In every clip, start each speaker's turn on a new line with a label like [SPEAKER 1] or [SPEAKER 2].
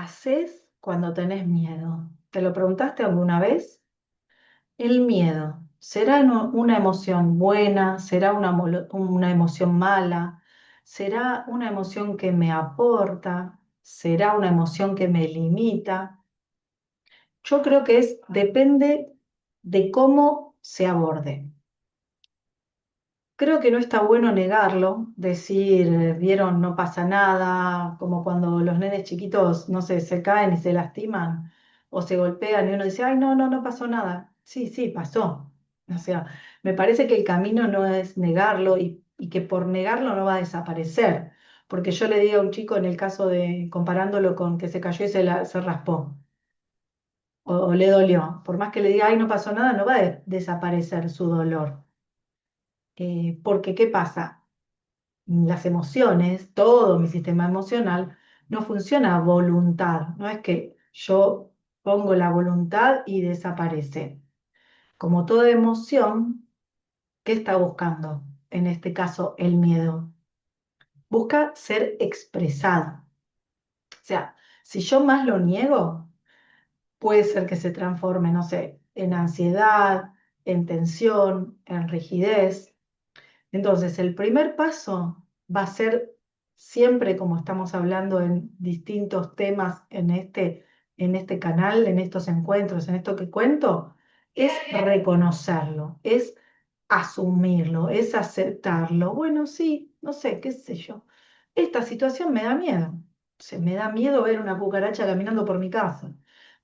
[SPEAKER 1] haces cuando tenés miedo? ¿Te lo preguntaste alguna vez? El miedo, ¿será una emoción buena? ¿Será una emoción mala? ¿Será una emoción que me aporta? ¿Será una emoción que me limita? Yo creo que depende de cómo se aborde. Creo que no está bueno negarlo, decir, vieron, no pasa nada, como cuando los nenes chiquitos, no sé, se caen y se lastiman o se golpean y uno dice, ay, no, no, no pasó nada. Sí, sí, pasó. O sea, me parece que el camino no es negarlo y que por negarlo no va a desaparecer. Porque yo le digo a un chico en el caso de, comparándolo con que se cayó y se raspó o le dolió, por más que le diga, ay, no pasó nada, no va a desaparecer su dolor. Porque, ¿qué pasa? Las emociones, todo mi sistema emocional, no funciona a voluntad. No es que yo pongo la voluntad y desaparece. Como toda emoción, ¿qué está buscando? En este caso, el miedo. Busca ser expresado. O sea, si yo más lo niego, puede ser que se transforme, no sé, en ansiedad, en tensión, en rigidez. Entonces, el primer paso va a ser siempre, como estamos hablando en distintos temas en este canal, en estos encuentros, en esto que cuento, es reconocerlo, es asumirlo, es aceptarlo. Bueno, sí, no sé, qué sé yo. Esta situación me da miedo. Me da miedo ver una cucaracha caminando por mi casa.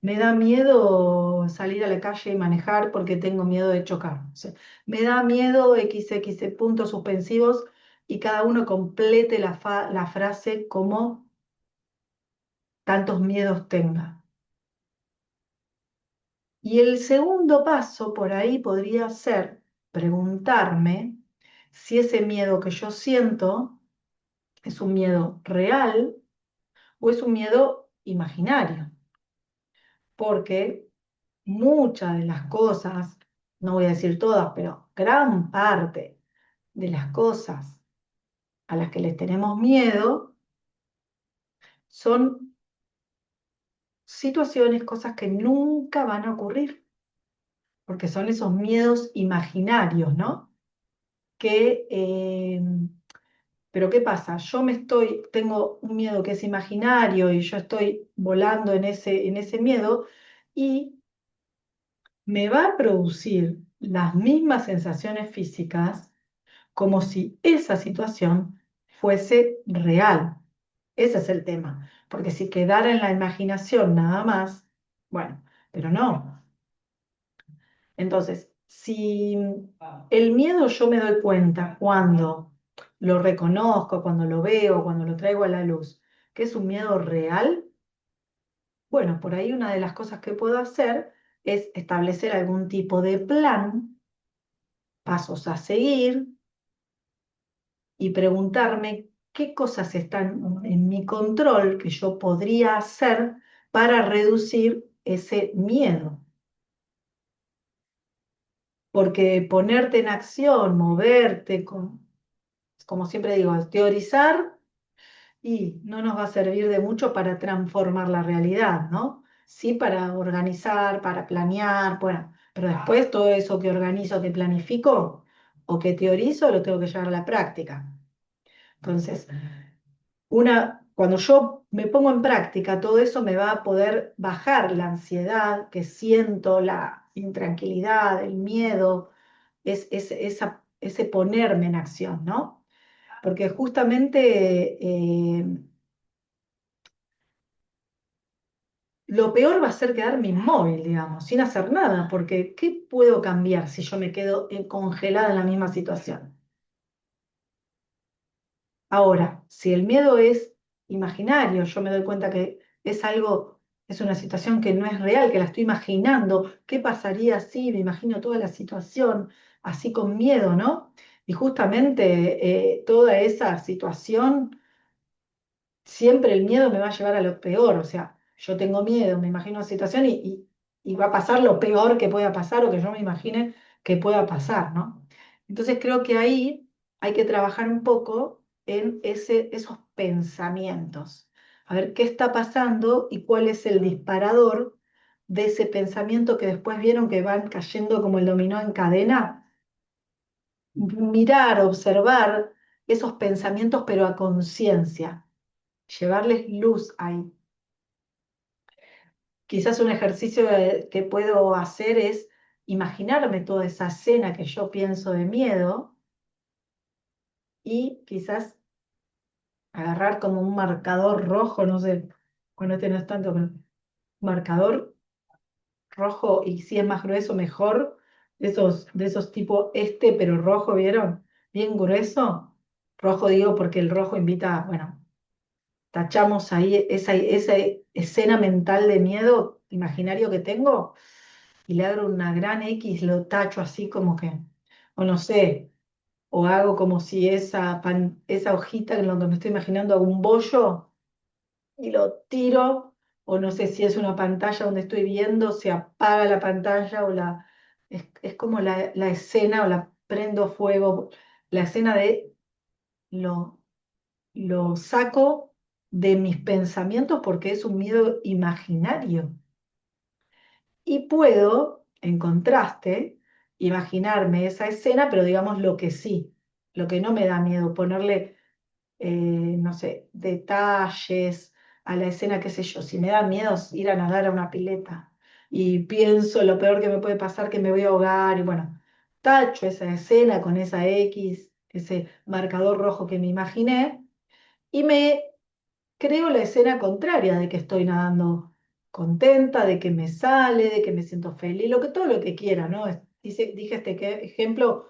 [SPEAKER 1] Me da miedo salir a la calle y manejar porque tengo miedo de chocar. O sea, me da miedo XX puntos suspensivos y cada uno complete la frase como tantos miedos tenga. Y el segundo paso por ahí podría ser preguntarme si ese miedo que yo siento es un miedo real o es un miedo imaginario. Porque muchas de las cosas, no voy a decir todas, pero gran parte de las cosas a las que les tenemos miedo son situaciones, cosas que nunca van a ocurrir, porque son esos miedos imaginarios, ¿no? Que, pero ¿qué pasa? Tengo un miedo que es imaginario y yo estoy volando en ese miedo y me va a producir las mismas sensaciones físicas como si esa situación fuese real. Ese es el tema, porque si quedara en la imaginación nada más, bueno, pero no. Entonces, si el miedo yo me doy cuenta cuando lo reconozco, cuando lo veo, cuando lo traigo a la luz, que es un miedo real, bueno, por ahí una de las cosas que puedo hacer es establecer algún tipo de plan, pasos a seguir y preguntarme qué cosas están en mi control que yo podría hacer para reducir ese miedo. Porque ponerte en acción, moverte, como siempre digo, teorizar y no nos va a servir de mucho para transformar la realidad, ¿no? Sí para organizar, para planear, bueno, pero después todo eso que organizo, que planifico o que teorizo, lo tengo que llevar a la práctica. Entonces, cuando yo me pongo en práctica, todo eso me va a poder bajar la ansiedad que siento, la intranquilidad, el miedo, ese ponerme en acción, ¿no? Porque justamente lo peor va a ser quedarme inmóvil, digamos, sin hacer nada, porque ¿qué puedo cambiar si yo me quedo congelada en la misma situación? Ahora, si el miedo es imaginario, yo me doy cuenta que es algo, es una situación que no es real, que la estoy imaginando, ¿qué pasaría si me imagino toda la situación así con miedo, ¿no? Y justamente toda esa situación, siempre el miedo me va a llevar a lo peor, o sea, yo tengo miedo, me imagino una situación y va a pasar lo peor que pueda pasar o que yo me imagine que pueda pasar, ¿no? Entonces creo que ahí hay que trabajar un poco en esos pensamientos. a ver qué está pasando y cuál es el disparador de ese pensamiento que después vieron que van cayendo como el dominó en cadena. Mirar, observar esos pensamientos, pero a conciencia, llevarles luz ahí. Quizás un ejercicio que puedo hacer es imaginarme toda esa escena que yo pienso de miedo y quizás agarrar como un marcador rojo, no sé, cuando este no es tanto, pero marcador rojo y si es más grueso, mejor, de esos tipo este, pero rojo, ¿vieron? Bien grueso. Rojo digo porque el rojo invita, bueno, tachamos ahí esa escena mental de miedo imaginario que tengo y le hago una gran X, lo tacho así como que, o no sé, o hago como si esa hojita en donde me estoy imaginando hago un bollo y lo tiro, o no sé si es una pantalla donde estoy viendo, se apaga la pantalla es como la escena o la prendo fuego, la escena de lo, lo saco de mis pensamientos porque es un miedo imaginario. Y puedo, en contraste, imaginarme esa escena, pero digamos lo que sí, lo que no me da miedo, ponerle no sé, detalles a la escena, qué sé yo, si me da miedo ir a nadar a una pileta y pienso lo peor que me puede pasar, que me voy a ahogar y bueno, tacho esa escena con esa X, ese marcador rojo que me imaginé y me creo la escena contraria de que estoy nadando contenta, de que me sale, de que me siento feliz, todo lo que quiera, ¿no? Dije ejemplo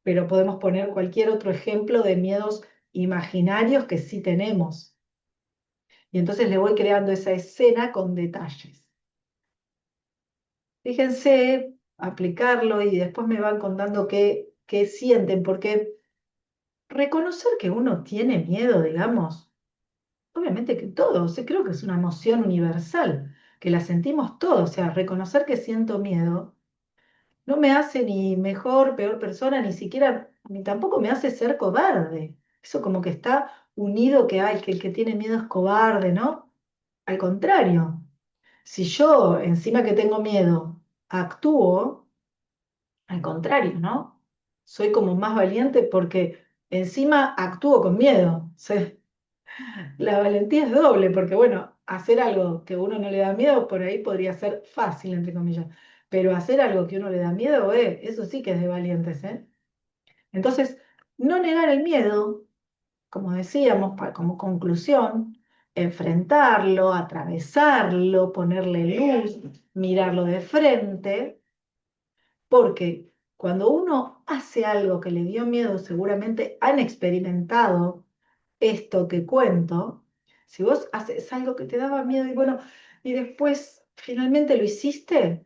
[SPEAKER 1] pero podemos poner cualquier otro ejemplo de miedos imaginarios que sí tenemos. Y entonces le voy creando esa escena con detalles. Fíjense, aplicarlo y después me van contando qué sienten, porque reconocer que uno tiene miedo, digamos, obviamente que todos, creo que es una emoción universal, que la sentimos todos, o sea, reconocer que siento miedo no me hace ni mejor, peor persona, ni siquiera, ni tampoco me hace ser cobarde. Eso como que está unido que hay, que el que tiene miedo es cobarde, ¿no? Al contrario, si yo, encima que tengo miedo, actúo, al contrario, ¿no? Soy como más valiente porque encima actúo con miedo. La valentía es doble, porque bueno, hacer algo que a uno no le da miedo, por ahí podría ser fácil, entre comillas, pero hacer algo que uno le da miedo, eso sí que es de valientes, ¿eh? Entonces, no negar el miedo, como decíamos, como conclusión, enfrentarlo, atravesarlo, ponerle luz, mirarlo de frente, porque cuando uno hace algo que le dio miedo, seguramente han experimentado esto que cuento. Si vos haces algo que te daba miedo y bueno, y después finalmente lo hiciste,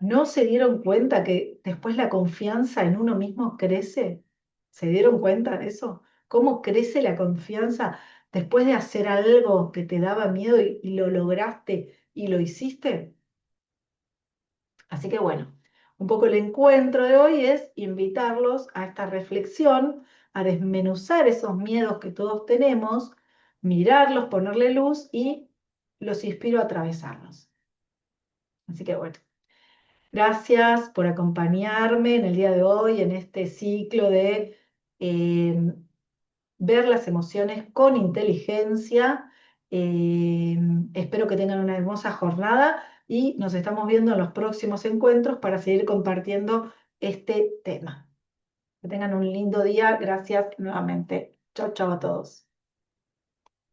[SPEAKER 1] ¿no se dieron cuenta que después la confianza en uno mismo crece? ¿Se dieron cuenta de eso? ¿Cómo crece la confianza después de hacer algo que te daba miedo y lo lograste y lo hiciste? Así que bueno, un poco el encuentro de hoy es invitarlos a esta reflexión, a desmenuzar esos miedos que todos tenemos, mirarlos, ponerle luz y los inspiro a atravesarlos. Así que bueno, gracias por acompañarme en el día de hoy, en este ciclo de eh, ver las emociones con inteligencia. Eh, Espero que tengan una hermosa jornada y nos estamos viendo en los próximos encuentros para seguir compartiendo este tema. Que tengan un lindo día. Gracias nuevamente. Chao, chao a todos.